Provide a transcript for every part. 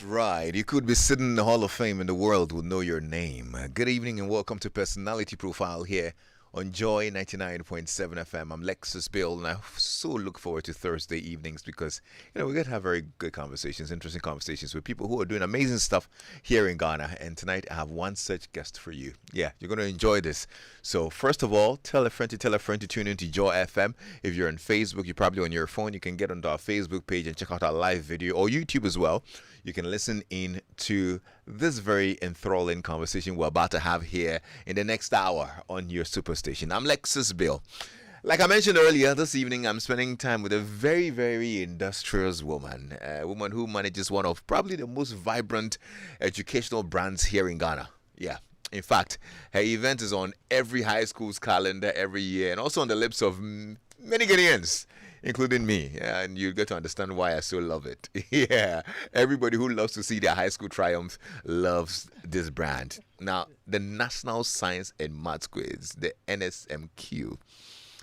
right. You could be sitting in the Hall of Fame and the world will know your name. Good evening and welcome to Personality Profile here on Joy 99.7 FM. I'm Lexis Bill and I so look forward to Thursday evenings because, we're going to have very good conversations, interesting conversations with people who are doing amazing stuff here in Ghana. And tonight I have one such guest for you. Yeah, you're going to enjoy this. So first of all, tell a friend to tune into Joy FM. If you're on Facebook, you're probably on your phone, you can get onto our Facebook page and check out our live video or YouTube as well. You can listen in to this very enthralling conversation we're about to have here in the next hour on your superstation. I'm Lexis Bill. Like I mentioned earlier, this evening I'm spending time with a very, very industrious woman. A woman who manages one of probably the most vibrant educational brands here in Ghana. Yeah. In fact, her event is on every high school's calendar every year and also on the lips of many Ghanaians, including me. Yeah, and you get to understand why I so love it. Yeah, everybody who loves to see their high school triumph loves this brand. Now, the National Science and Maths Quiz, the NSMQ.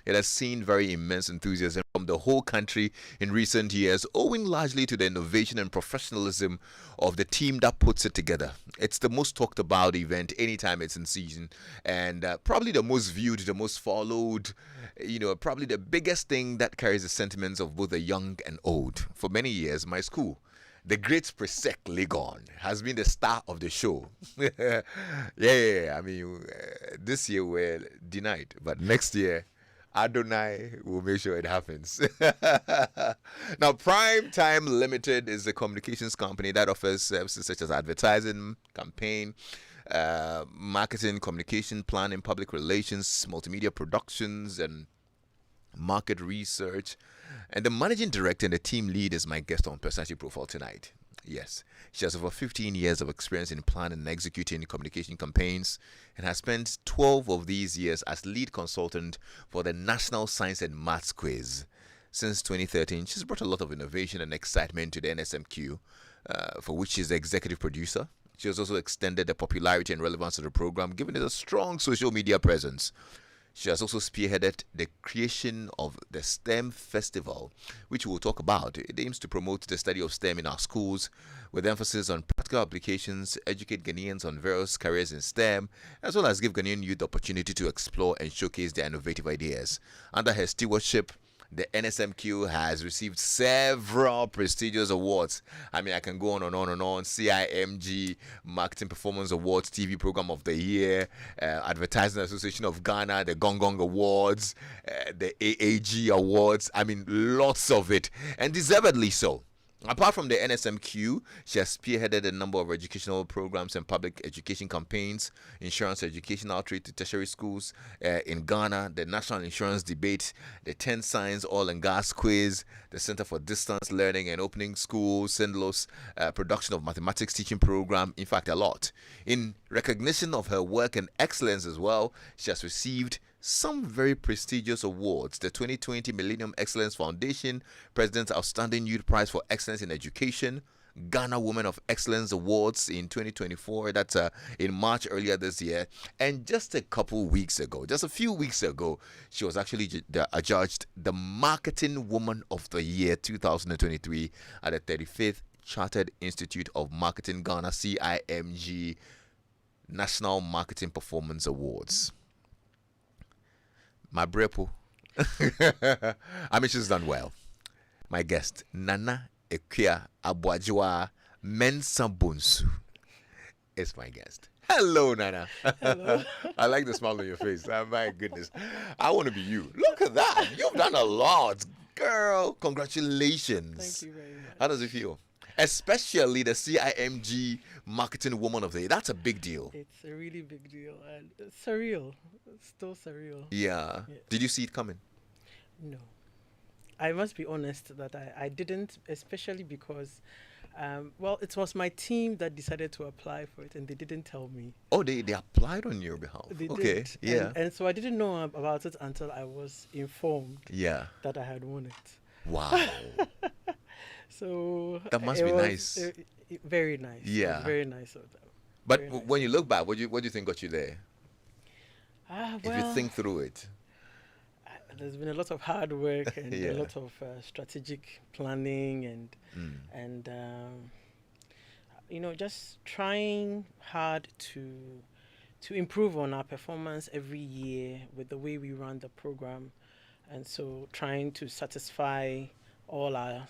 It has seen very immense enthusiasm from the whole country in recent years, owing largely to the innovation and professionalism of the team that puts it together. It's the most talked about event anytime it's in season, and probably the most viewed, the most followed, probably the biggest thing that carries the sentiments of both the young and old. For many years, my school, the great Presec Legon, has been the star of the show. yeah. I mean, this year we're denied, but next year, Adonai will make sure it happens. Now, Primetime Limited is a communications company that offers services such as advertising, campaign, marketing, communication, planning, public relations, multimedia productions, and market research. And the managing director and the team lead is my guest on Personality Profile tonight. Yes, she has over 15 years of experience in planning and executing communication campaigns and has spent 12 of these years as lead consultant for the National Science and Maths Quiz. Since 2013, she's brought a lot of innovation and excitement to the NSMQ, for which she's the executive producer. She has also extended the popularity and relevance of the program, giving it a strong social media presence. She has also spearheaded the creation of the STEM Festival, which we'll talk about. It aims to promote the study of STEM in our schools, with emphasis on practical applications, educate Ghanaians on various careers in STEM, as well as give Ghanaian youth the opportunity to explore and showcase their innovative ideas. Under her stewardship, the NSMQ has received several prestigious awards. I mean, I can go on and on and on. CIMG Marketing Performance Awards, TV Program of the Year, Advertising Association of Ghana, the Gong Gong Awards, the AAG Awards. I mean, lots of it, and deservedly so. Apart from the NSMQ, she has spearheaded a number of educational programs and public education campaigns, insurance education outreach to tertiary schools in Ghana, the National Insurance Debate, the 10 Science Oil and Gas Quiz, the Center for Distance Learning and Opening Schools, CENDLOS, production of mathematics teaching program, in fact, a lot. In recognition of her work and excellence as well, she has received some very prestigious awards: the 2020 Millennium Excellence Foundation President's Outstanding Youth Prize for Excellence in Education, Ghana Women of Excellence Awards in 2024, that's in March earlier this year, and just a few weeks ago, she was actually adjudged the Marketing Woman of the Year 2023 at the 35th Chartered Institute of Marketing Ghana CIMG National Marketing Performance Awards. My brepo. I mean, she's done well. My guest, Nana Akua A, Mensa-Bonsu, is my guest. Hello, Nana. Hello. I like the smile on your face. Oh, my goodness. I want to be you. Look at that. You've done a lot. Girl, congratulations. Thank you very much. How does it feel? Especially the CIMG Marketing Woman of the Year. That's a big deal. It's a really big deal and it's surreal. It's still surreal. Yeah. Yes. Did you see it coming? No. I must be honest that I didn't, especially because, it was my team that decided to apply for it and they didn't tell me. Oh, they applied on your behalf. They Okay. did. Yeah. And so I didn't know about it until I was informed Yeah. that I had won it. Wow. So That must it be was, nice. Very nice. Yeah. It was very nice of them. But Very nice. when you look back, what do you think got you there? If you Well, think through it. there's been a lot of hard work and Yeah. a lot of strategic planning and just trying hard to improve on our performance every year with the way we run the program, and so trying to satisfy all our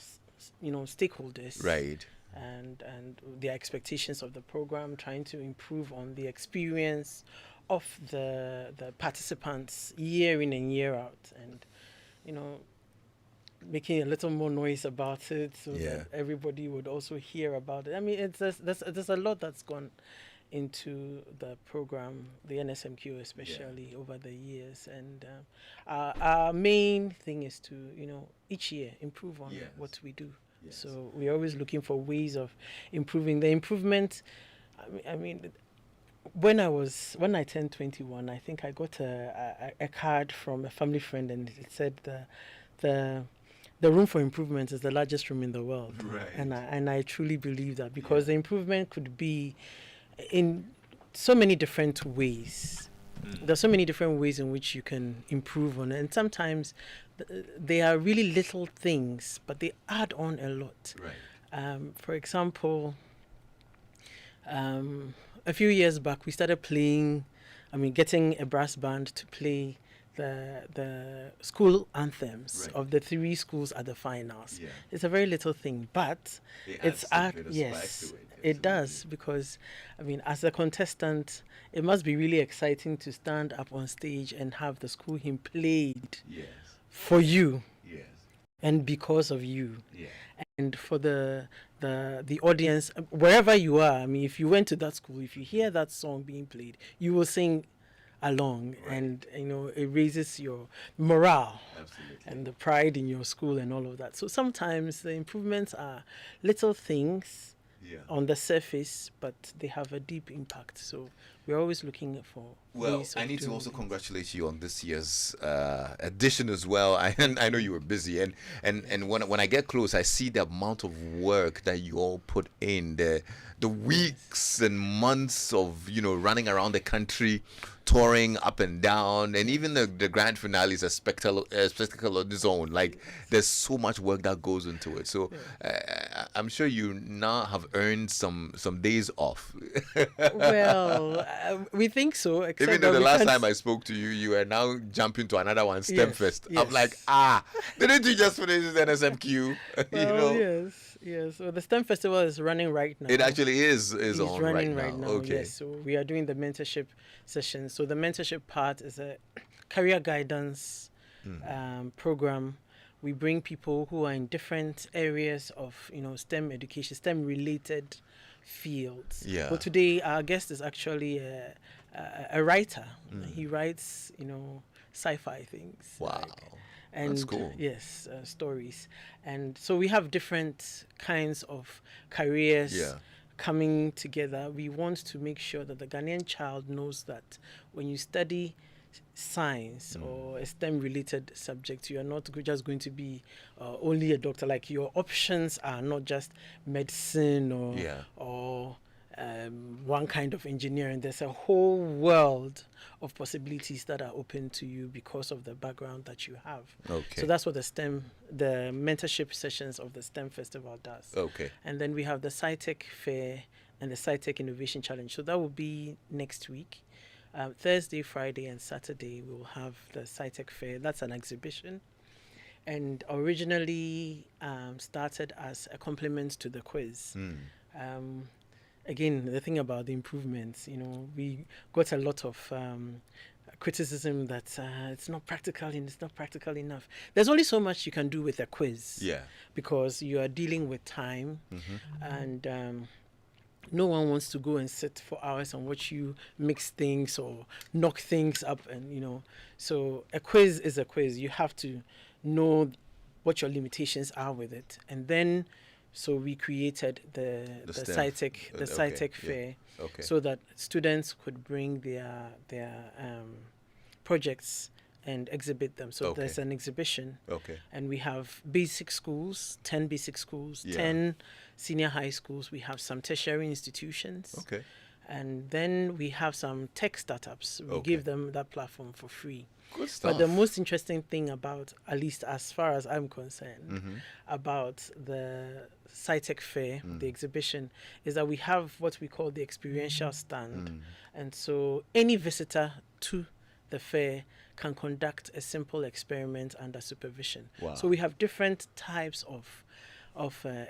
stakeholders, Right. and their expectations of the program, trying to improve on the experience of the participants year in and year out, and you know making a little more noise about it so Yeah. that everybody would also hear about it. I mean, there's a lot that's gone into the program, the NSMQ especially, over the years, and our main thing is to each year improve on Yes. what we do. Yes. So we're always looking for ways of improving. The improvement, I mean, when I turned 21, I think I got a card from a family friend, and it said the room for improvement is the largest room in the world. Right. And I truly believe that, because the improvement could be in so many different ways. There's so many different ways in which you can improve on it, and sometimes they are really little things, but they add on a lot. Right. For example, a few years back, we started getting a brass band to play the school anthems of the 3 schools at the finals. Yeah. It's a very little thing, but It adds a bit of spice to it. it does, because as a contestant, it must be really exciting to stand up on stage and have the school hymn played Yes. for you Yes. and because of you. Yeah. And for the audience, wherever you are, if you went to that school, if you hear that song being played, you will sing along, and it raises your morale. Absolutely. And the pride in your school and all of that. So sometimes the improvements are little things on the surface, but they have a deep impact. So we're always looking for ways of I need to doing also things. congratulate you on this year's edition as well. I know you were busy, and when I get close, I see the amount of work that you all put in, the weeks and months of running around the country, touring up and down, and even the grand finale is a spectacle on its own. Like, there's so much work that goes into it. So I'm sure you now have earned some days off. Well, we think so. Except Even though that the we last can't time I spoke to you, you are now jumping to another one, STEM Yes, Fest. yes. I'm like, didn't you just finish this NSMQ? Well, yes. So the STEM festival is running right now. It actually is It's on running right now. Okay. Yes, so we are doing the mentorship session. So the mentorship part is a career guidance program. We bring people who are in different areas of STEM education, STEM related fields. Yeah. But today our guest is actually a writer. He writes sci-fi things. Wow. And That's cool. Yes, stories. And so we have different kinds of careers coming together. We want to make sure that the Ghanaian child knows that when you study science or a STEM related subject, you are not just going to be only a doctor. Like, your options are not just medicine or one kind of engineering. There's a whole world of possibilities that are open to you because of the background that you have. Okay. So that's what the mentorship sessions of the STEM Festival does. Okay. And then we have the SciTech Fair and the SciTech Innovation Challenge. So that will be next week. Thursday, Friday, and Saturday, we will have the SciTech Fair. That's an exhibition. And originally started as a complement to the quiz. Again, the thing about the improvements, we got a lot of criticism that it's not practical and it's not practical enough. There's only so much you can do with a quiz. Yeah. Because you are dealing with time, and no one wants to go and sit for hours and watch you mix things or knock things up, and so a quiz is a quiz. You have to know what your limitations are with it, and then so we created the SciTech Fair, so that students could bring their projects and exhibit them. So there's an exhibition, and we have basic schools, 10 basic schools, 10 senior high schools. We have some tertiary institutions, and then we have some tech startups. We give them that platform for free. Good stuff. But the most interesting thing about, at least as far as I'm concerned, about the SciTech Fair, the exhibition, is that we have what we call the experiential stand. And so any visitor to the fair can conduct a simple experiment under supervision. Wow. So we have different types of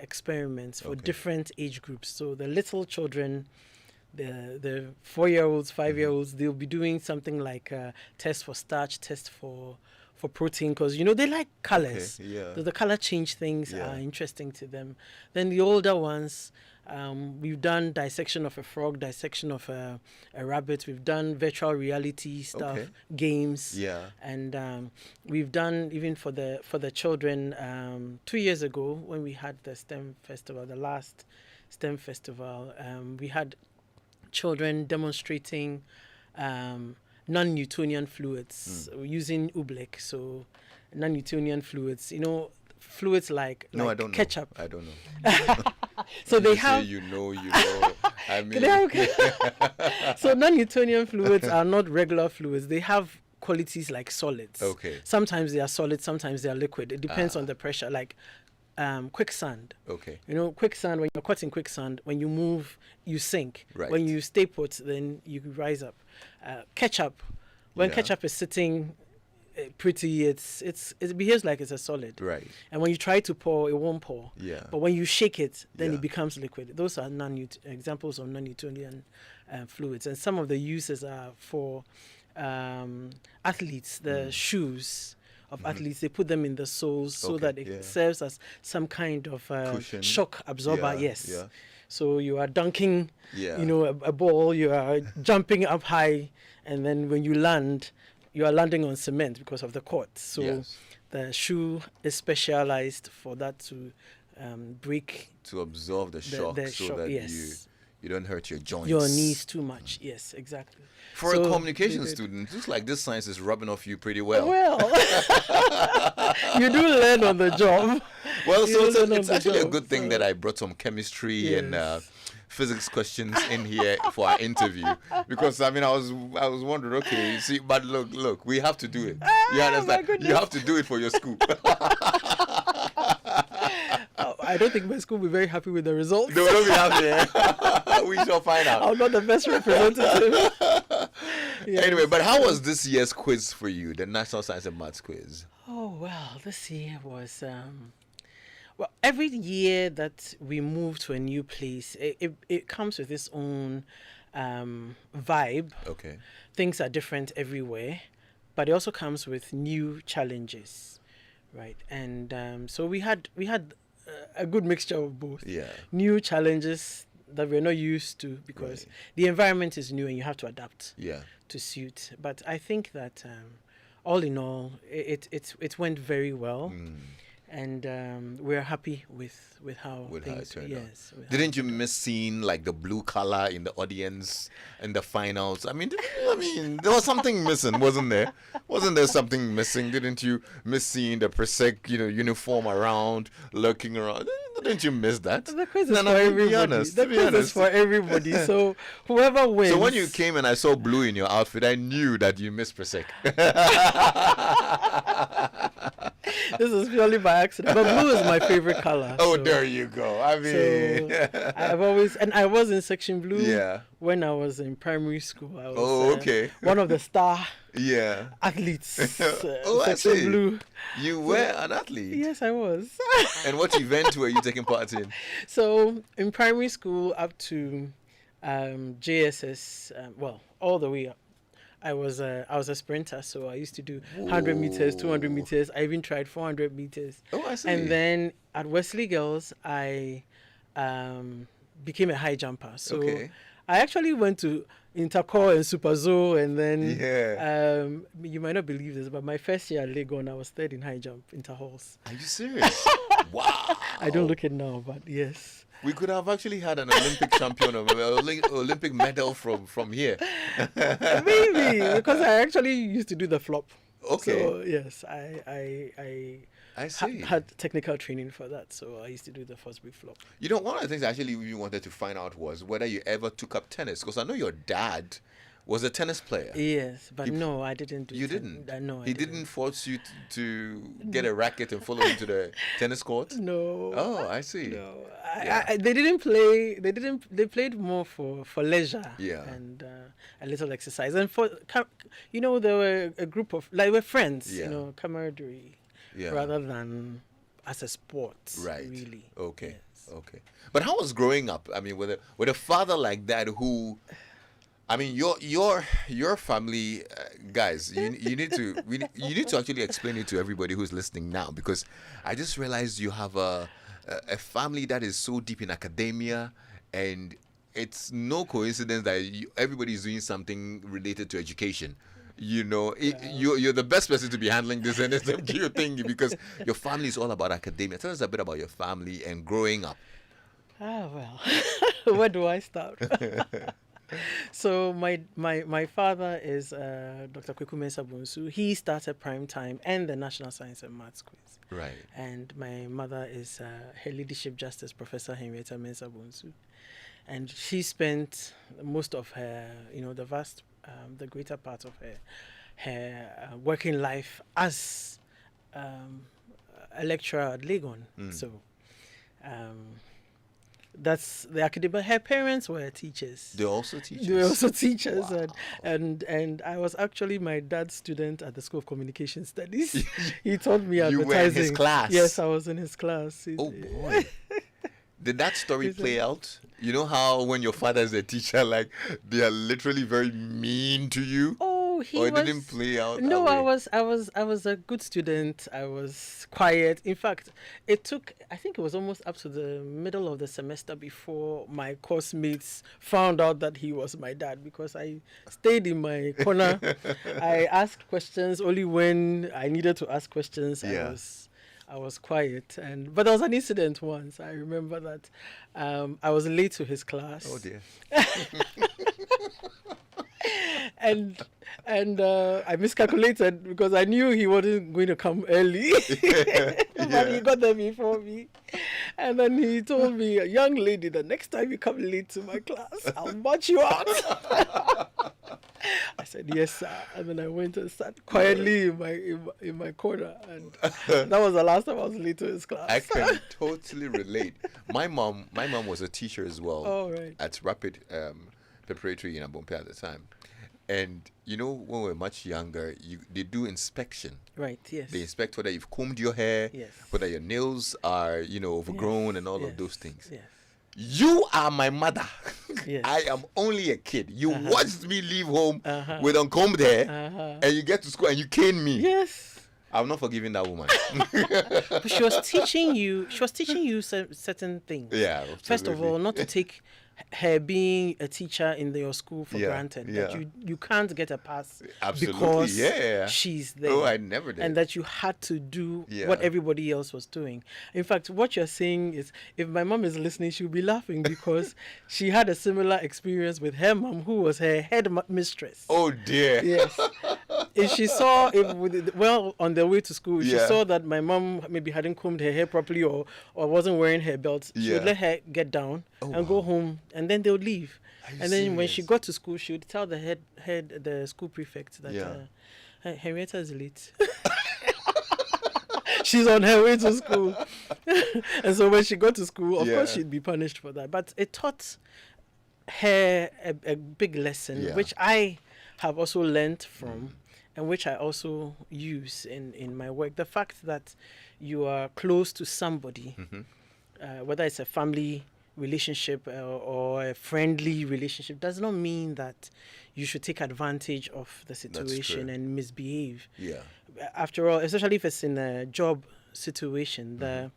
experiments for different age groups. So the little children, the 4-year-olds, 5-year-olds, they'll be doing something like test for starch, test for protein, because they like colors. Okay, yeah. So the color change things are interesting to them. Then the older ones, we've done dissection of a frog, dissection of a rabbit. We've done virtual reality stuff, games. Yeah. And we've done, even for the children, 2 years ago when we had the STEM festival, the last STEM festival, we had children demonstrating non-Newtonian fluids using Oobleck. So non-Newtonian fluids, fluids like I don't ketchup. know. I don't know. So they You have. say you know. I mean, So non-Newtonian fluids are not regular fluids. They have qualities like solids. Okay. Sometimes they are solid, sometimes they are liquid. It depends on the pressure. Like quicksand. Okay. Quicksand, when you're caught in quicksand, when you move, you sink. Right. When you stay put, then you rise up. Ketchup, when ketchup is sitting pretty, it behaves like it's a solid. Right. And when you try to pour, it won't pour. Yeah. But when you shake it, then Yeah. it becomes liquid. Those are examples of non-Newtonian fluids. And some of the uses are for athletes, the shoes of athletes. They put them in the soles so that it serves as some kind of cushion, shock absorber. Yes. Yeah. So you are dunking, a ball, you are jumping up high, and then when you land, you are landing on cement because of the court. So the shoe is specialized for that to break. To absorb the shock the so shock, that yes. you don't hurt your joints. Your knees too much. Yes, exactly. For So a communication student, it looks like this science is rubbing off you pretty well. Well, you do learn on the job. Well, so You learn on it's the actually a job, good thing so- that I brought some chemistry and Yes. physics questions in here for our interview, because I was wondering, okay, see, but look, we have to do it. You my understand? You goodness. have to do it for your school. I don't think my school will be very happy with the results. No, we have there. We shall find out. I'm not the best representative. Yes. Anyway, but how was this year's quiz for you, the National Science and Maths quiz? Oh, well, this year was, well, every year that we move to a new place, it comes with its own vibe. Okay. Things are different everywhere, but it also comes with new challenges, right? And so we had a good mixture of both. Yeah. New challenges that we're not used to because the environment is new and you have to adapt Yeah. to suit. But I think that all in all, it went very well, and we're happy with how With things. how it turned out. Yes. with how Didn't you it turned out. miss seeing like the blue color in the audience in the finals? I mean, there was something missing, wasn't there? Wasn't there something missing? Didn't you miss seeing the Persec, uniform around, lurking around? Didn't you miss that? The quiz is No, for to be everybody. honest, The to be quiz is honest. for everybody. So whoever wins. So when you came and I saw blue in your outfit, I knew that you missed Persec. This is purely by accident. But blue is my favorite color. Oh, so- there you go. I mean, So I was in section blue Yeah. when I was in primary school. I was, Oh, okay. one of the star yeah. athletes. Oh, I section see. blue. You were an athlete. Yes, I was. And what event were you taking part in? So in primary school up to JSS, well, all the way up. I was a sprinter, so I used to do 100 meters, 200 meters. I even tried 400 meters. Oh, I see. And then at Wesley Girls, I became a high jumper. So Okay. I actually went to Intercore and Super Zoo, and then Yeah. you might not believe this, but my first year at Legon, I was third in high jump, Interhalls. Are you serious? Wow. I don't look it now, but yes. We could have actually had an Olympic champion or Olympic medal from here. Maybe, because I actually used to do the flop. Okay. So, yes, I see. had technical training for that, so I used to do the first big flop. One of the things I actually we wanted to find out was whether you ever took up tennis, because I know your dad Was a tennis player. Yes, but no, I didn't do. You didn't. No, he didn't force you to get a racket and follow him to the tennis court. No. Oh, I see. No, they didn't play. They played more for leisure. Yeah. And a little exercise. And there were a group of we're friends. Yeah. Camaraderie. Yeah. Rather than as a sport. Right. Really. Okay. Yes. Okay. But how was growing up? I mean, with a father like that who, I mean, your family, guys, you need to actually explain it to everybody who's listening now, because I just realized you have a family that is so deep in academia, and it's no coincidence that everybody is doing something related to education. You're the best person to be handling this NSMQ thing, because your family is all about academia. Tell us a bit about your family and growing up. Well, where do I start? So my father is Dr. Kweku Mensa-Bonsu. He started Primetime and the National Science and Maths Quiz. Right. And my mother is her leadership justice, Professor Henrietta Mensa-Bonsu. And she spent most of her, the greater part of her working life as a lecturer at Legon. So that's the academic. Her parents were teachers. They're also teachers. They were also teachers, Wow. and I was actually my dad's student at the School of Communication Studies. He taught me advertising. You were in his class? Yes, I was in his class. Oh boy. Did that story play out? You know how when your father is a teacher, like they are literally very mean to you? Oh, it didn't play out. No, that way? I was a good student. I was quiet. In fact, it took, I think it was almost up to the middle of the semester before my course mates found out that he was my dad, because I stayed in my corner. I asked questions only when I needed to ask questions. Yeah. I was quiet, but there was an incident once. I remember that I was late to his class. Oh dear. and I miscalculated because I knew he wasn't going to come early. But he got there before me. And then he told me, young lady, the next time you come late to my class, I'll march you out. I said, yes, sir. And then I went and sat quietly in my corner. And that was the last time I was late to his class. I can totally relate. My mom was a teacher as well. Oh, right. At Rapid Preparatory in Abompe at the time. And when we were much younger, they do inspection. Right, yes. They inspect whether you've combed your hair, yes, whether your nails are, overgrown, yes, and all yes, of those things. Yes. You are my mother. Yes. I am only a kid. You watched me leave home with uncombed hair, and you get to school and you cane me. Yes. I'm not forgiving that woman. But she was teaching you certain things. Yeah. Absolutely. First of all, not to take her being a teacher in your school for granted. Yeah. That you can't get a pass Absolutely, because she's there. Oh, I never did. And that you had to do what everybody else was doing. In fact, what you're saying is, if my mom is listening, she'll be laughing because she had a similar experience with her mom, who was her head mistress. Oh dear. Yes. If she saw, on their way to school, she saw that my mom maybe hadn't combed her hair properly or wasn't wearing her belt, she would let her get down and go home, and then they would leave. And then when she got to school, she would tell the school prefect that Henrietta is late. She's on her way to school. And so when she got to school, of course she'd be punished for that. But it taught her a big lesson, which I have also learned from, and which I also use in my work. The fact that you are close to somebody, whether it's a family relationship or a friendly relationship, does not mean that you should take advantage of the situation and misbehave. Yeah. After all, especially if it's in a job situation,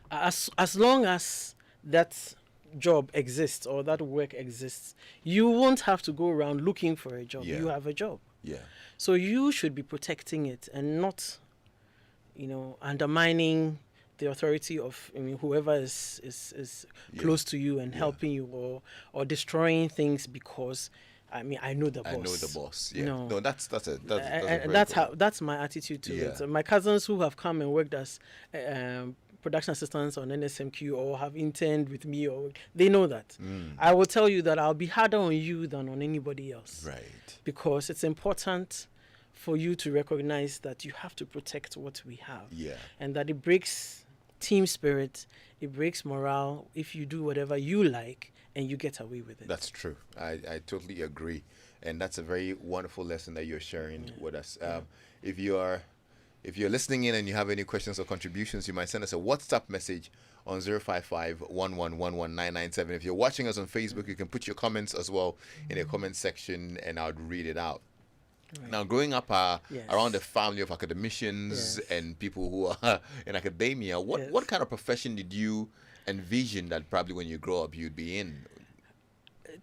as long as that job exists or that work exists, you won't have to go around looking for a job. You have a job. Yeah. So you should be protecting it and not, undermining the authority of whoever is close to you and helping you, or destroying things because I know the boss. I know the boss. Yeah. No, that's that's my attitude to it. So my cousins who have come and worked as production assistants on NSMQ or have interned with me, or they know that. I will tell you that I'll be harder on you than on anybody else. Right. Because it's important for you to recognize that you have to protect what we have. Yeah. And that it breaks team spirit, it breaks morale if you do whatever you like and you get away with it. That's true. I totally agree. And that's a very wonderful lesson that you're sharing with us. If you're listening in and you have any questions or contributions, you might send us a WhatsApp message on 055-1111-997. If you're watching us on Facebook, you can put your comments as well in the comment section and I'll read it out. Right. Now, growing up around a family of academicians and people who are in academia, what kind of profession did you envision that probably when you grow up you'd be in?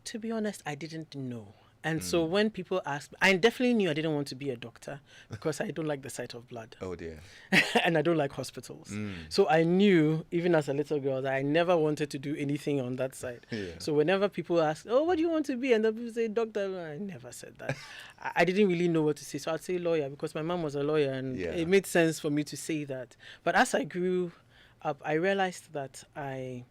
To be honest, I didn't know. And so when people asked, I definitely knew I didn't want to be a doctor because I don't like the sight of blood. Oh, dear. And I don't like hospitals. So I knew, even as a little girl, that I never wanted to do anything on that side. Yeah. So whenever people ask, oh, what do you want to be? And then people say, doctor, I never said that. I didn't really know what to say. So I'd say lawyer because my mom was a lawyer and it made sense for me to say that. But as I grew up, I realized that I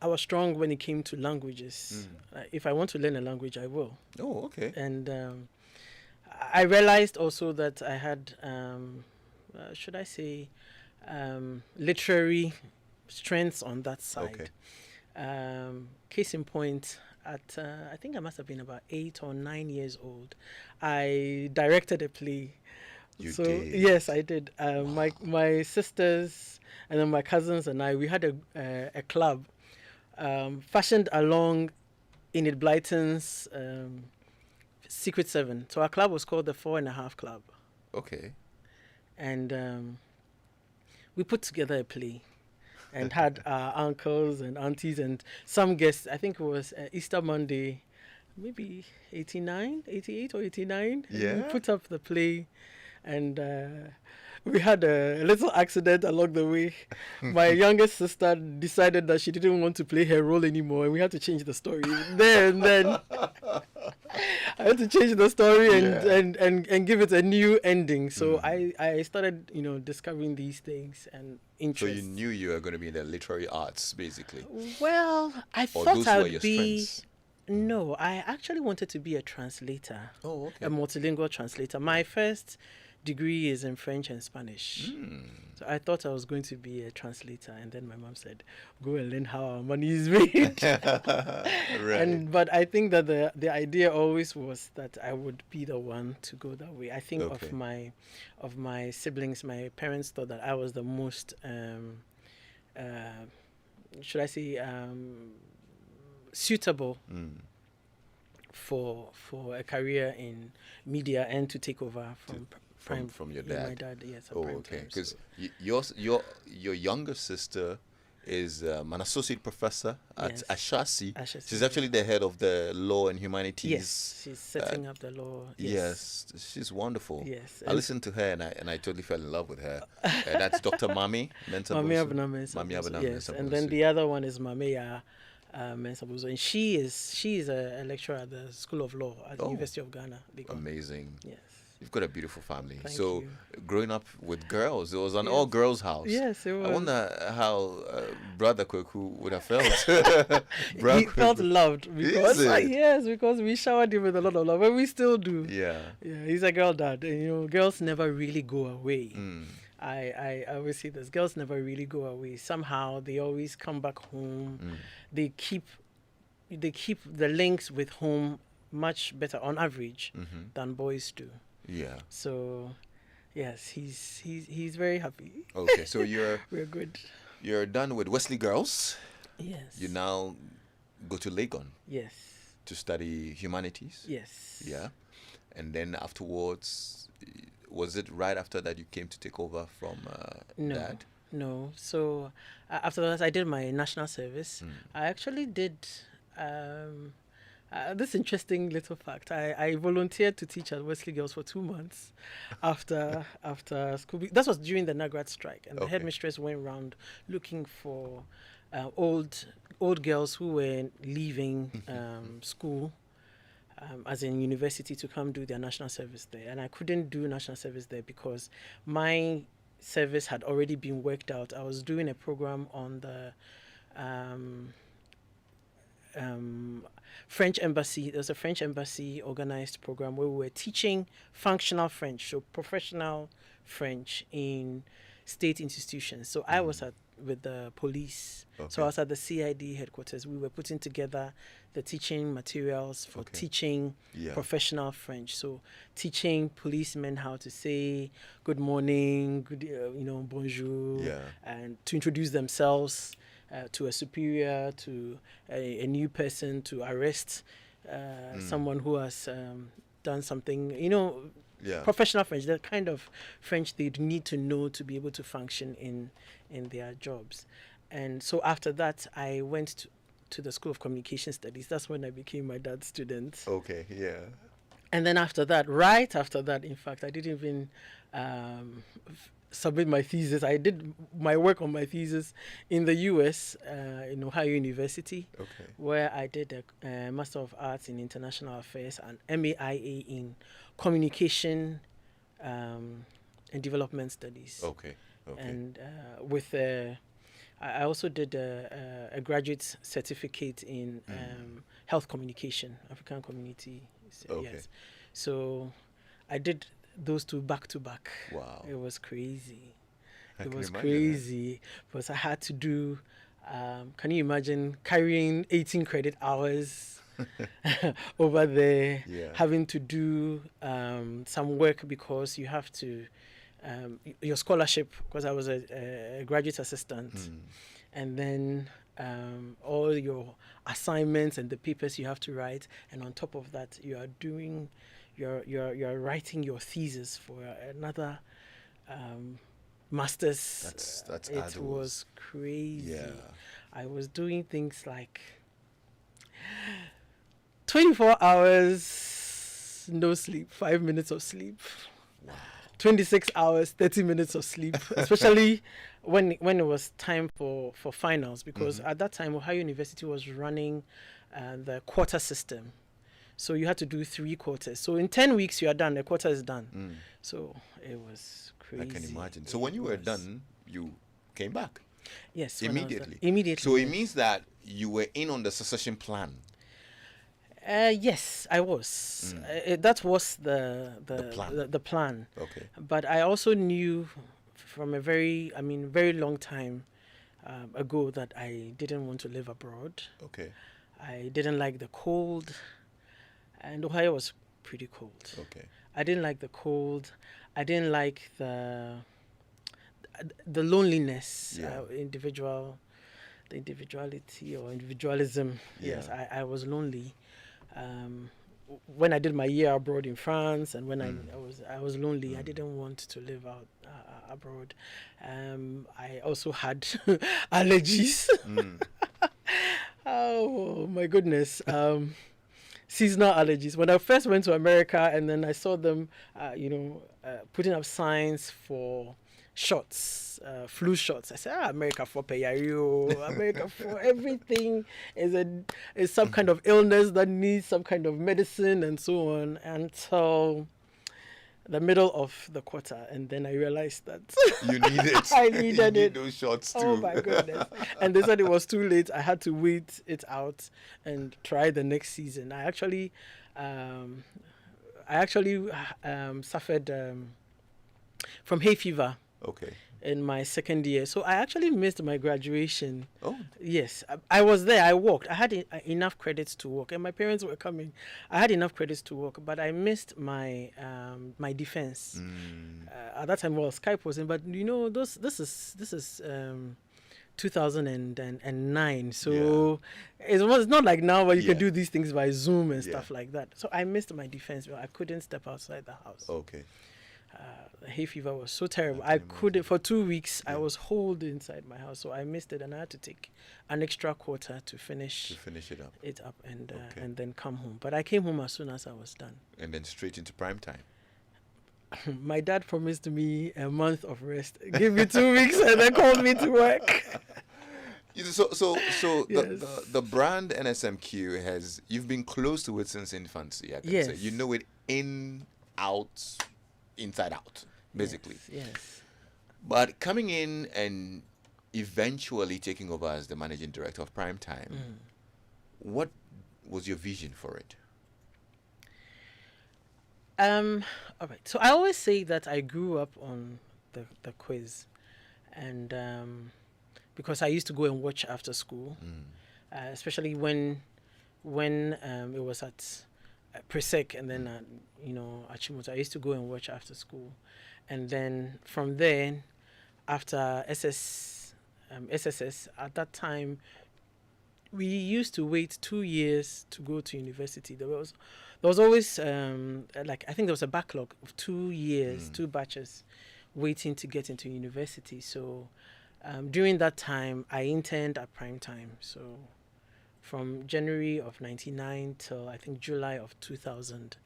was strong when it came to languages. If I want to learn a language, I will. Oh, okay. And I realized also that I had, should I say, literary strengths on that side. Okay. Case in point, at I think I must have been about 8 or 9 years old, I directed a play. You did? Yes, I did. Wow. My sisters and then my cousins and I, we had a club. Fashioned along Enid Blyton's Secret 7. So our club was called the 4.5 Club. Okay. And we put together a play and had our uncles and aunties and some guests. I think it was Easter Monday, maybe 88 or 89. Yeah. And we put up the play and we had a little accident along the way. My youngest sister decided that she didn't want to play her role anymore, and we had to change the story. Then I had to change the story and give it a new ending. So I started, discovering these things and interests. So you knew you were going to be in the literary arts, basically. Well, I thought I would be. Strengths? No, I actually wanted to be a translator. Oh, okay. A multilingual translator. My first degree is in French and Spanish. So I thought I was going to be a translator, and then my mom said, go and learn how our money is made. Right. But I think that the idea always was that I would be the one to go that way. I think of my siblings, my parents thought that I was the most should I say suitable for a career in media and to take over from your dad. My dad, yes. Oh, okay. Because your younger sister is an associate professor at Ashasi. She's actually the head of the law and humanities. Yes, she's setting up the law. Yes, she's wonderful. Yes, I listened to her and I totally fell in love with her. That's Dr. Mami Mensa-Bonsu. Mami yes, and then the other one is Mameya Mensa-Bonsu, and she is a lecturer at the School of Law at the University of Ghana. Amazing. Yes. You've got a beautiful family. Thank you. Growing up with girls, it was an all-girls house. Yes, it was. I wonder how Brother Kweku would have felt. He felt loved because because we showered him with a lot of love, and we still do. Yeah. Yeah, he's a girl dad. And, girls never really go away. I always say this: girls never really go away. Somehow they always come back home. They keep the links with home much better on average than boys do. Yeah. So, yes, he's very happy. Okay, so we're good. You're done with Wesley Girls. Yes. You now go to Legon. Yes. To study humanities. Yes. Yeah. And then afterwards, was it right after that you came to take over from Dad? No. So after that, I did my national service. I actually did. This interesting little fact. I volunteered to teach at Wesley Girls for 2 months after school. That was during the NAGRAT strike, and the headmistress went around looking for old girls who were leaving school, as in university, to come do their national service there. And I couldn't do national service there because my service had already been worked out. I was doing a program on the French embassy. There's a French embassy organized program where we were teaching functional French, so professional French in state institutions. So I was with the police. Okay. So I was at the CID headquarters. We were putting together the teaching materials for teaching professional French. So teaching policemen how to say good morning, good, bonjour, and to introduce themselves to a superior, to a new person, to arrest someone who has done something, professional French, the kind of French they'd need to know to be able to function in their jobs. And so after that, I went to the School of Communication Studies. That's when I became my dad's student. Okay, yeah. And then after that, right after that, in fact, I didn't even submit my thesis. I did my work on my thesis in the US, in Ohio University, where I did a Master of Arts in International Affairs and MAIA in Communication and Development Studies. Okay. And with I also did a graduate certificate in health communication, African community. Yes. So I did those two back to back. Wow. It was crazy. It was crazy because I had to do, can you imagine carrying 18 credit hours over there, having to do some work because you have to, your scholarship, because I was a graduate assistant, and then all your assignments and the papers you have to write, and on top of that, you are doing, you're writing your thesis for another master's. It was crazy. Yeah. I was doing things like 24 hours no sleep, 5 minutes of sleep. Wow. 26 hours, 30 minutes of sleep, especially when it was time for finals, because at that time Ohio University was running the quarter system. So you had to do 3 quarters. So in 10 weeks you are done, the quarter is done. So it was crazy. I can imagine. So when you were done, you came back? Yes. Immediately? Immediately. So it means that you were in on the succession plan? Yes, I was. That was the plan. Okay. But I also knew from a very long time ago that I didn't want to live abroad. Okay. I didn't like the cold, and Ohio was pretty cold. Okay. I didn't like the cold. I didn't like the loneliness, the individuality or individualism. Yeah. Yes, I was lonely. When I did my year abroad in France, and when I was lonely, I didn't want to live out abroad. I also had allergies. Oh my goodness. Seasonal allergies. When I first went to America, and then I saw them, putting up signs for shots, flu shots. I said, America for payario, America for everything is some kind of illness that needs some kind of medicine and so on, until the middle of the quarter, and then I realized that you need it. I needed it. Those shots too. Oh my goodness! And they said it was too late. I had to wait it out and try the next season. I actually suffered from hay fever. Okay. In my second year, so I actually missed my graduation. Oh. Yes, I was there. I worked. I had enough credits to work, and my parents were coming. I had enough credits to work, but I missed my my defense. At that time, Skype wasn't, but this is 2009. So it's not like now where you can do these things by Zoom and stuff like that. So I missed my defense. I couldn't step outside the house. Okay. The hay fever was so terrible. I couldn't, for 2 weeks, I was holed inside my house. So I missed it, and I had to take an extra quarter to finish it up and then come home. But I came home as soon as I was done. And then straight into Primetime. My dad promised me a month of rest. Give me 2 weeks and then called me to work. So yes. the brand NSMQ you've been close to it since infancy, I can say. You know it in, out, inside out, basically. Yes. But coming in and eventually taking over as the managing director of Primetime, what was your vision for it? All right. So I always say that I grew up on the quiz, and because I used to go and watch after school, especially when it was at Presec and then at, Achimota. I used to go and watch after school, and then from there, after SSS at that time, we used to wait 2 years to go to university. There was always like, I think there was a backlog of 2 years, two batches waiting to get into university. So during that time, I interned at Primetime. So from January of 99 till I think July of 2000,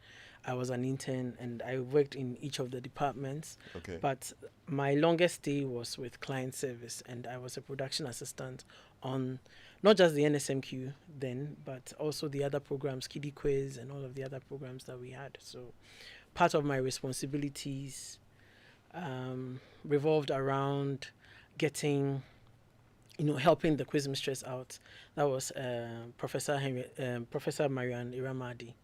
I was an intern and I worked in each of the departments. Okay. But my longest stay was with client service, and I was a production assistant on not just the NSMQ then, but also the other programs, Kiddie Quiz and all of the other programs that we had. So part of my responsibilities revolved around getting, helping the quiz mistress out. That was Professor Marianne Iramadi.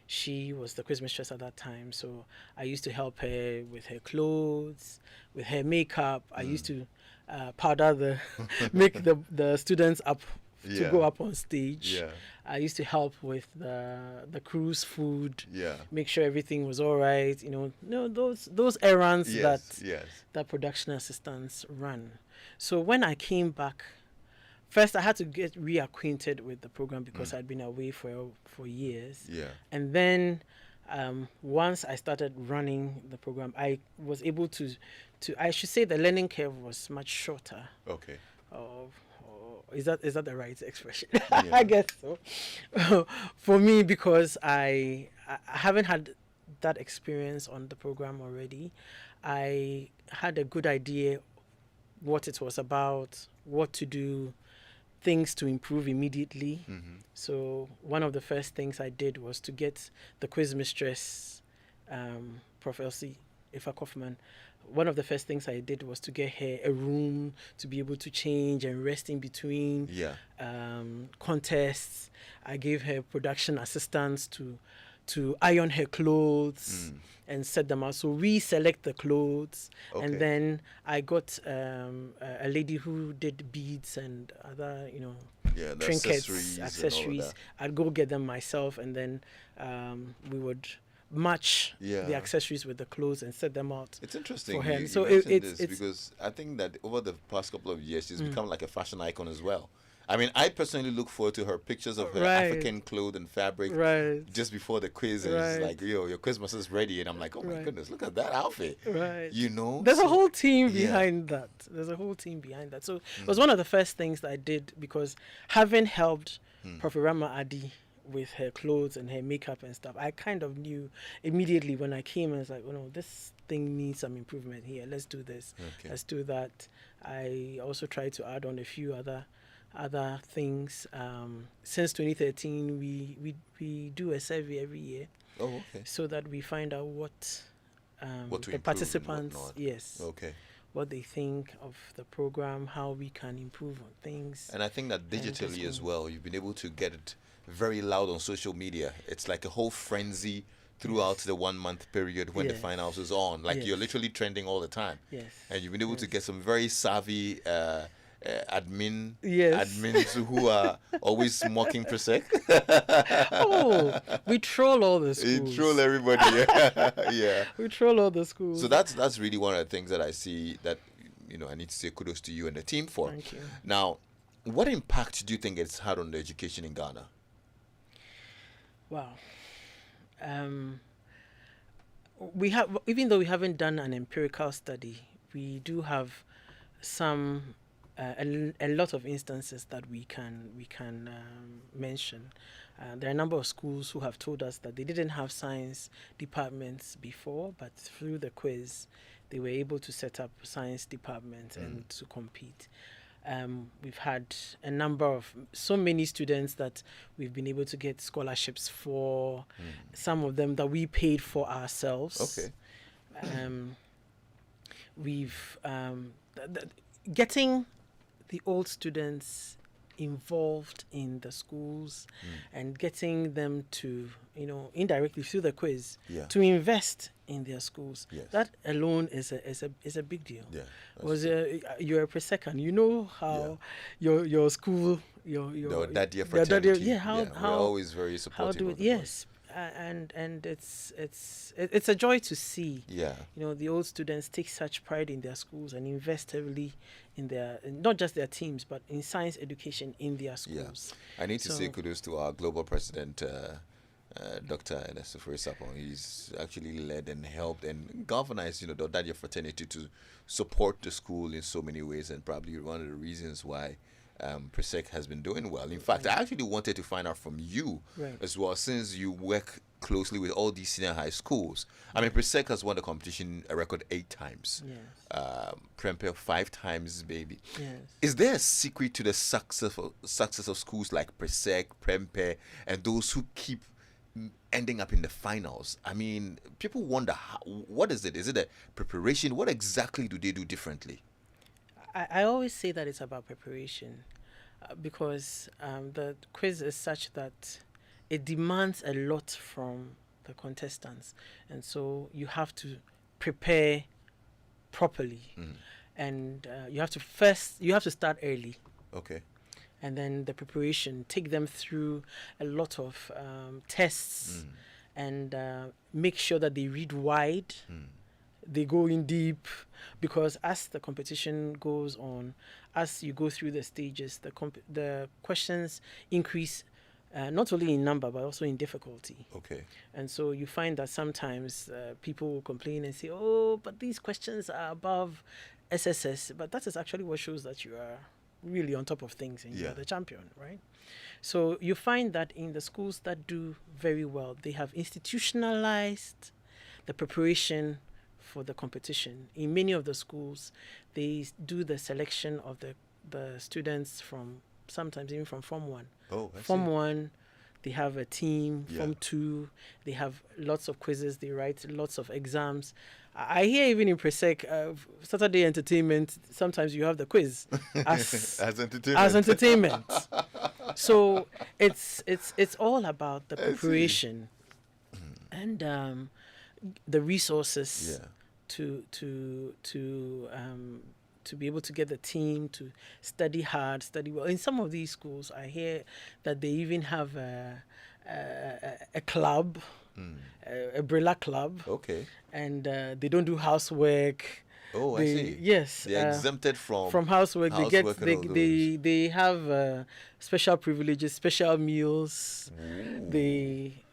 She was the quiz mistress at that time, so I used to help her with her clothes, with her makeup. I used to powder make the students up to go up on stage. Yeah. I used to help with the crew's food. Yeah. Make sure everything was all right. Those errands Yes. that production assistants run. So when I came back, first I had to get reacquainted with the program because I'd been away for years. Yeah. And then once I started running the program, I was able to I should say the learning curve was much shorter. Okay. Is that the right expression? Yeah. I guess so. For me, because I haven't had that experience on the program already, I had a good idea what it was about, what to do, things to improve immediately. So one of the first things I did was to get the quiz mistress, Prof. Elsie Ifa Kaufman. One of the first things I did was to get her a room to be able to change and rest in between contests. I gave her production assistants to iron her clothes and set them out. So we select the clothes, and then I got a lady who did beads and other, trinkets, accessories. I'd go get them myself, and then we would match the accessories with the clothes and set them out. It's interesting. For her. So it's because I think that over the past couple of years, she's become like a fashion icon as well. I mean, I personally look forward to her pictures of her African clothes and fabric just before the quiz. And it's like, your quiz master is ready. And I'm like, oh my goodness, look at that outfit. Right. There's a whole team behind that. So it was one of the first things that I did, because having helped Prof. Rama Adi with her clothes and her makeup and stuff, I kind of knew immediately when I came, I was like, this thing needs some improvement here. Let's do this. Let's do that. I also tried to add on a few other things. Since 2013, we do a survey every year. Oh, okay. So that we find out what to the participants, okay, what they think of the program, how we can improve on things. And I think that digitally as well, you've been able to get it very loud on social media. It's like a whole frenzy throughout the 1 month period when the finals is on. Like you're literally trending all the time. Yes. And you've been able to get some very savvy admins who are always mocking Presec. We troll all the schools. We troll everybody. Yeah. We troll all the schools. So that's really one of the things that I see that I need to say kudos to you and the team for. Thank you. Now, what impact do you think it's had on the education in Ghana? Wow. We have, even though we haven't done an empirical study, we do have some a lot of instances that we can mention. There are a number of schools who have told us that they didn't have science departments before, but through the quiz, they were able to set up science departments and to compete. We've had a number of so many students that we've been able to get scholarships for, some of them that we paid for ourselves. Okay. we've getting the old students involved in the schools and getting them to, indirectly through the quiz, to invest in their schools. Yes. That alone is a big deal. Yeah. Was you're a pre-second, you know how your school, your that year fraternity. how we're always very supportive of the yes. And it's a joy to see. Yeah. The old students take such pride in their schools and invest heavily in not just their teams, but in science education in their schools. Yeah. I need to say kudos to our global president, Dr. NSMQ. He's actually led and helped and galvanized, the Dadya fraternity to support the school in so many ways, and probably one of the reasons why Presec has been doing well. In fact, I actually wanted to find out from you as well, since you work closely with all these senior high schools. I mean, Presec has won the competition a record 8 times. Yes. Prempeh 5 times, maybe. Yes. Is there a secret to the success of schools like Presec, Prempeh, and those who keep ending up in the finals? I mean, people wonder, what is it? Is it a preparation? What exactly do they do differently? I always say that it's about preparation because the quiz is such that it demands a lot from the contestants. And so you have to prepare properly. And you have to start early. Okay. And then the preparation, take them through a lot of tests and make sure that they read wide. They go in deep, because as the competition goes on, as you go through the stages, the questions increase not only in number but also in difficulty. Okay. And so you find that sometimes people will complain and say, "Oh, but these questions are above SSS," but that is actually what shows that you are really on top of things and you're the champion, right? So you find that in the schools that do very well, they have institutionalized the preparation for the competition. In many of the schools, they do the selection of the students from sometimes even from Form 1. Oh, I Form see. 1, they have a team. Form 2, they have lots of quizzes. They write lots of exams. I hear even in Presec, Saturday entertainment, sometimes you have the quiz as entertainment. So it's all about the preparation and the resources to be able to get the team to study hard, study well. In some of these schools, I hear that they even have a club, a Brilla club. Okay. And they don't do housework. Oh, I see. Yes, they're exempted from housework. Housework They have special privileges, special meals. Ooh. They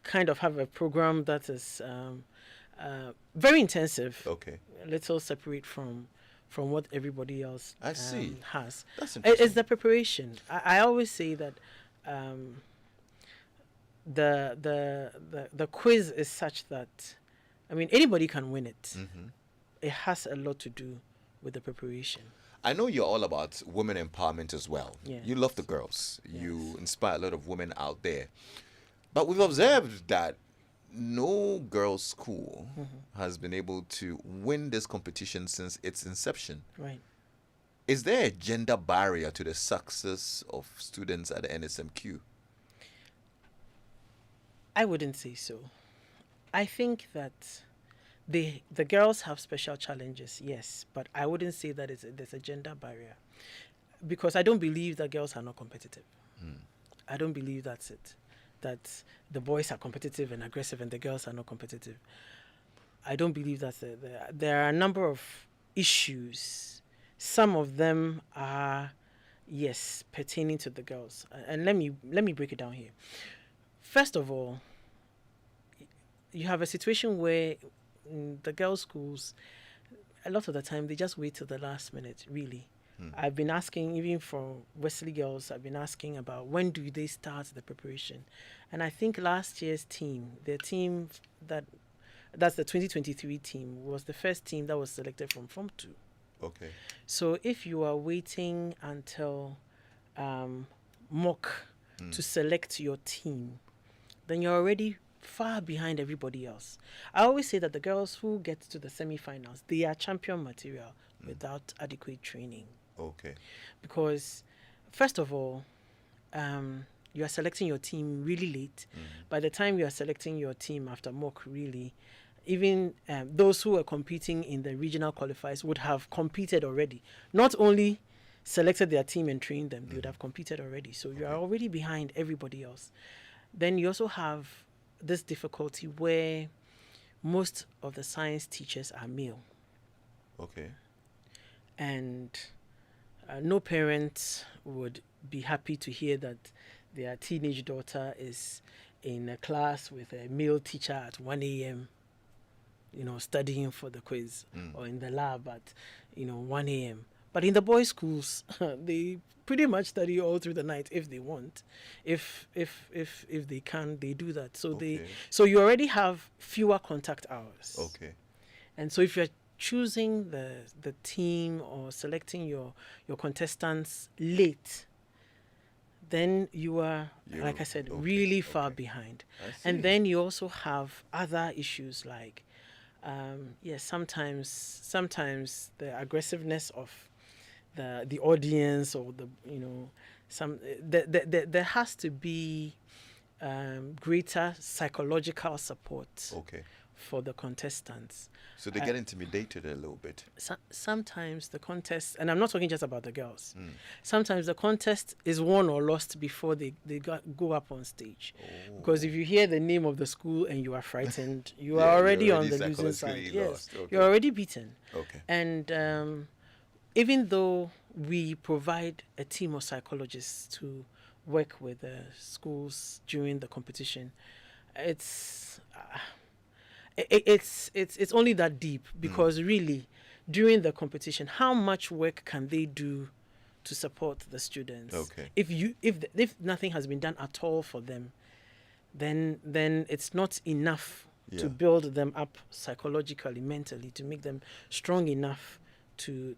kind of have a program that is very intensive. Okay. A little separate from what everybody else I see. has. That's interesting. It's the preparation. I always say that the quiz is such that, I mean, anybody can win it. It has a lot to do with the preparation. I know you're all about women empowerment as well. Yes. You love the girls. Yes. You inspire a lot of women out there. But we've observed that no girls' school has been able to win this competition since its inception. Right. Is there a gender barrier to the success of students at the NSMQ? I wouldn't say so. I think that the girls have special challenges, yes, but I wouldn't say that there's a gender barrier, because I don't believe that girls are not competitive. I don't believe that's it. That the boys are competitive and aggressive and the girls are not competitive. I don't believe that. There are a number of issues. Some of them are, yes, pertaining to the girls. And let me break it down here. First of all, you have a situation where the girls' schools, a lot of the time, they just wait till the last minute, really. I've been asking, even for Wesley girls, I've been asking about when do they start the preparation. And I think last year's team, their team that's the 2023 team, was the first team that was selected from Form 2. Okay. So if you are waiting until mock to select your team, then you're already far behind everybody else. I always say that the girls who get to the semi-finals, they are champion material without adequate training. Okay. Because, first of all, you are selecting your team really late. By the time you are selecting your team after mock, really, even those who are competing in the regional qualifiers would have competed already. Not only selected their team and trained them, they would have competed already. So you are already behind everybody else. Then you also have this difficulty where most of the science teachers are male. Okay. And no parent would be happy to hear that their teenage daughter is in a class with a male teacher at 1 a.m., studying for the quiz, or in the lab at, 1 a.m. But in the boys' schools, they pretty much study all through the night if they want. If they can, they do that. So so you already have fewer contact hours. Okay. And so if you're choosing the team or selecting your contestants late, then you are, like I said, really far behind. And then you also have other issues like, sometimes the aggressiveness of the audience, or there has to be greater psychological support for the contestants. So they get intimidated a little bit. Sometimes the contest, and I'm not talking just about the girls, sometimes the contest is won or lost before they go up on stage. Because if you hear the name of the school and you are frightened, you are already on the losing side. Yes, you're already beaten. Okay. And even though we provide a team of psychologists to work with the schools during the competition, it's only that deep, because really during the competition, how much work can they do to support the students? If nothing has been done at all for them, then it's not enough to build them up psychologically, mentally, to make them strong enough to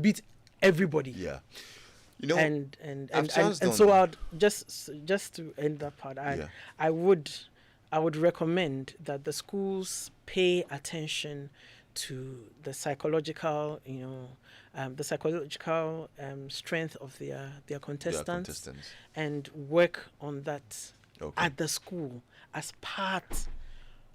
beat everybody. And so I'd just to end that part, I would recommend that the schools pay attention to the psychological strength of their contestants, and work on that at the school as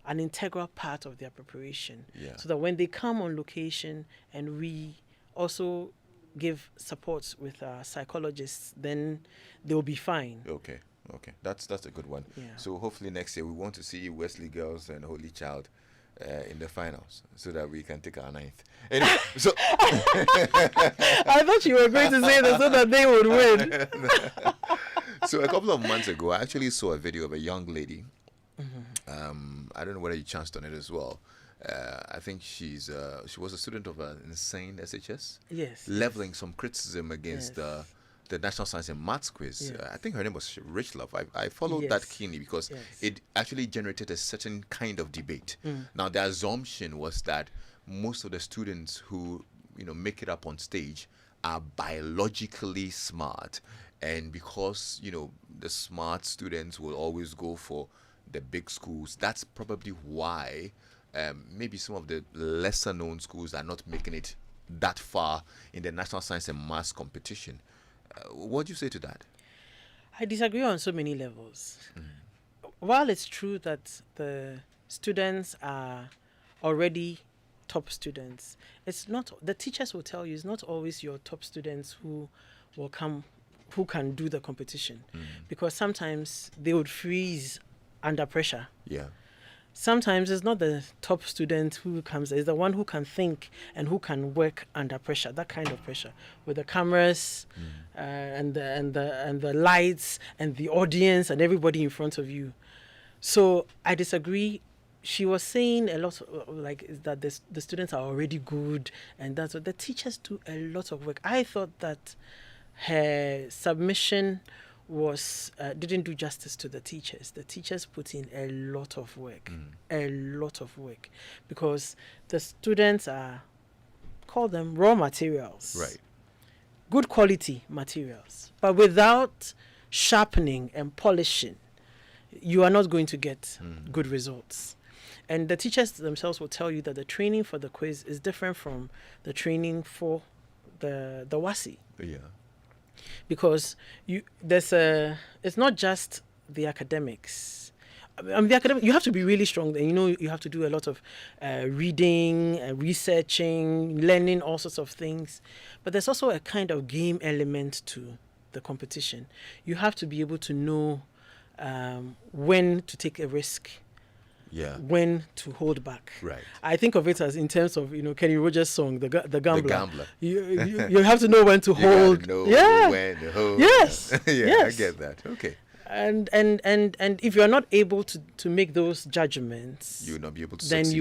an integral part of their preparation, so that when they come on location and we also give support with psychologists, then they'll be fine. Okay, that's a good one. So hopefully next year we want to see Wesley Girls and Holy Child in the finals, so that we can take our 9th. Anyway, so I thought you were going to say that so that they would win. So a couple of months ago, I actually saw a video of a young lady. I don't know whether you chanced on it as well. I think she was a student of an insane SHS. Leveling some criticism against the National Science and Maths quiz. I think her name was Rich Love. I followed that keenly because it actually generated a certain kind of debate. Now, the assumption was that most of the students who make it up on stage are biologically smart, and because the smart students will always go for the big schools, that's probably why maybe some of the lesser known schools are not making it that far in the National Science and Maths competition. What do you say to that? I disagree on so many levels. While it's true that the students are already top students, it's not, the teachers will tell you, it's not always your top students who will come, who can do the competition, because sometimes they would freeze under pressure. Sometimes it's not the top student who comes, it's the one who can think and who can work under pressure, that kind of pressure, with the cameras and the lights and the audience and everybody in front of you. So I disagree. She was saying a lot like that the students are already good, and that's what the teachers do a lot of work. I thought that her submission was didn't do justice to the teachers. The teachers put in a lot of work, because the students are, call them raw materials, right? Good quality materials, but without sharpening and polishing, you are not going to get good results. And the teachers themselves will tell you that the training for the quiz is different from the training for the WASI. Yeah. Because it's not just the academics. The academic, you have to be really strong. And you have to do a lot of reading, researching, learning all sorts of things. But there's also a kind of game element to the competition. You have to be able to know when to take a risk, when to hold back. Right. I think of it as in terms of Kenny Rogers' song, the Gambler. The Gambler. You have to know when to hold. Know when to hold. Yes. Yes. I get that. Okay. And if you are not able to make those judgments, you will not be able to then succeed.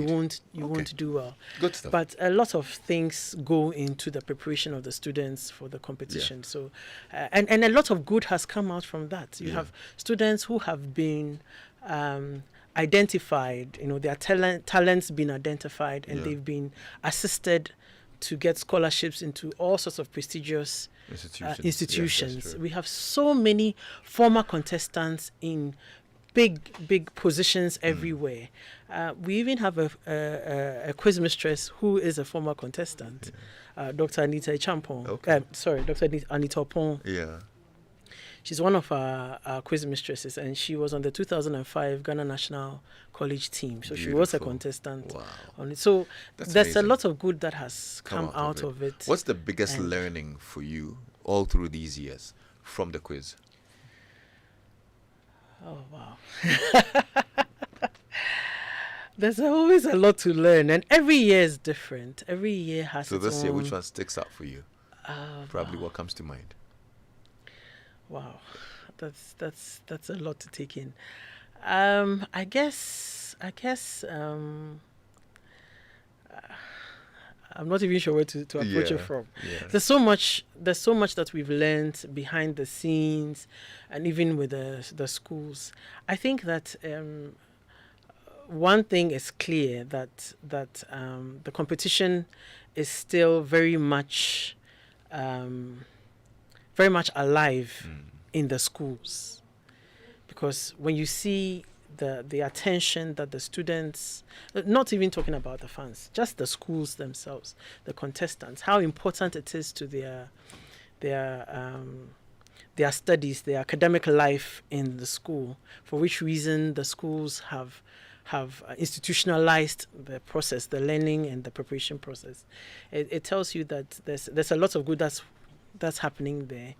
you won't do well. Good stuff. But a lot of things go into the preparation of the students for the competition. So and a lot of good has come out from that. You have students who have been identified, their talents been identified, and they've been assisted to get scholarships into all sorts of prestigious institutions. Yes, we have so many former contestants in big positions everywhere. We even have a quiz mistress who is a former contestant, Dr. Anita Champon. Okay. Dr. Anita Opon. Yeah. She's one of our quiz mistresses, and she was on the 2005 Ghana National College team. So she was a contestant on it. So there's amazing. A lot of good that has come out of it. What's the biggest learning for you all through these years from the quiz? Oh, wow. There's always a lot to learn, and every year is different. Every year has its own. So this year, which one sticks out for you? Probably what comes to mind. Wow, that's a lot to take in. I guess I'm not even sure where to approach it from. Yeah. There's so much that we've learned behind the scenes, and even with the schools. I think that one thing is clear, that the competition is still very much alive in the schools, because when you see the attention that the students, not even talking about the fans, just the schools themselves, the contestants, how important it is to their studies, their academic life in the school, for which reason the schools have institutionalized the process, the learning and the preparation process. It tells you that there's a lot of good that's happening there.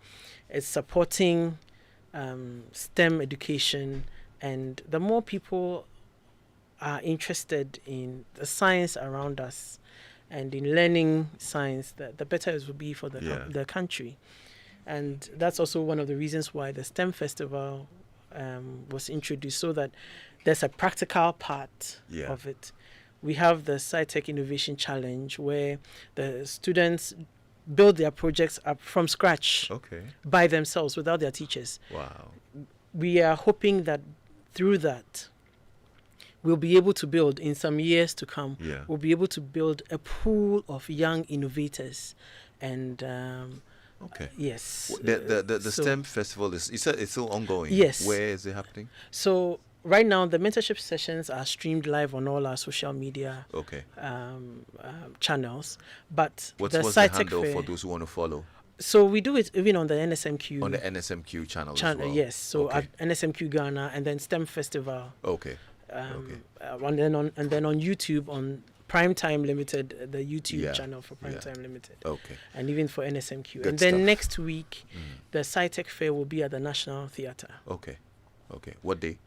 It's supporting STEM education, and the more people are interested in the science around us and in learning science, the better it will be for the country. And that's also one of the reasons why the STEM Festival was introduced, so that there's a practical part of it. We have the SciTech Innovation Challenge, where the students build their projects up from scratch by themselves without their teachers. Wow. We are hoping that through that, we'll be able to build, in some years to come, we'll be able to build a pool of young innovators. And yes. The STEM Festival, you said it's still ongoing. Yes. Where is it happening? So right now, the mentorship sessions are streamed live on all our social media channels. But what's the handle for those who want to follow? So we do it even on the NSMQ. On the NSMQ channel as well? Yes. So at NSMQ Ghana, and then STEM Festival. And then on YouTube, on Primetime Limited, the YouTube channel for Primetime Limited. And even for NSMQ. Good and then stuff. next week, the SciTech Fair will be at the National Theatre. What day?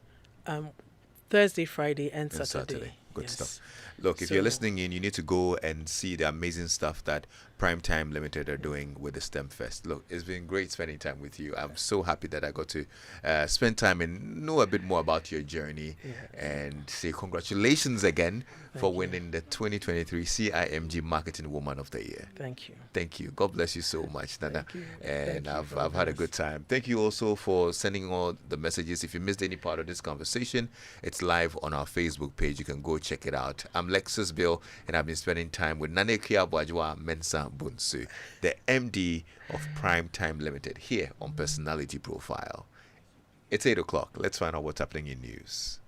Thursday, Friday, and Saturday. Good stuff. Look, if you're listening in, you need to go and see the amazing stuff that Primetime Limited are doing with the STEM Fest. Look, it's been great spending time with you. I'm so happy that I got to spend time and know a bit more about your journey, and say congratulations again for winning the 2023 CIMG Marketing Woman of the Year. Thank you. God bless you so much, Nana. And Thank you I've had a good time. Thank you also for sending all the messages. If you missed any part of this conversation, it's live on our Facebook page. You can go check it out. I'm Lexis Bill, and I've been spending time with Nana Akua A, Mensa Mensa-Bonsu, the MD of Primetime Limited, here on Personality Profile. It's 8 o'clock. Let's find out what's happening in news.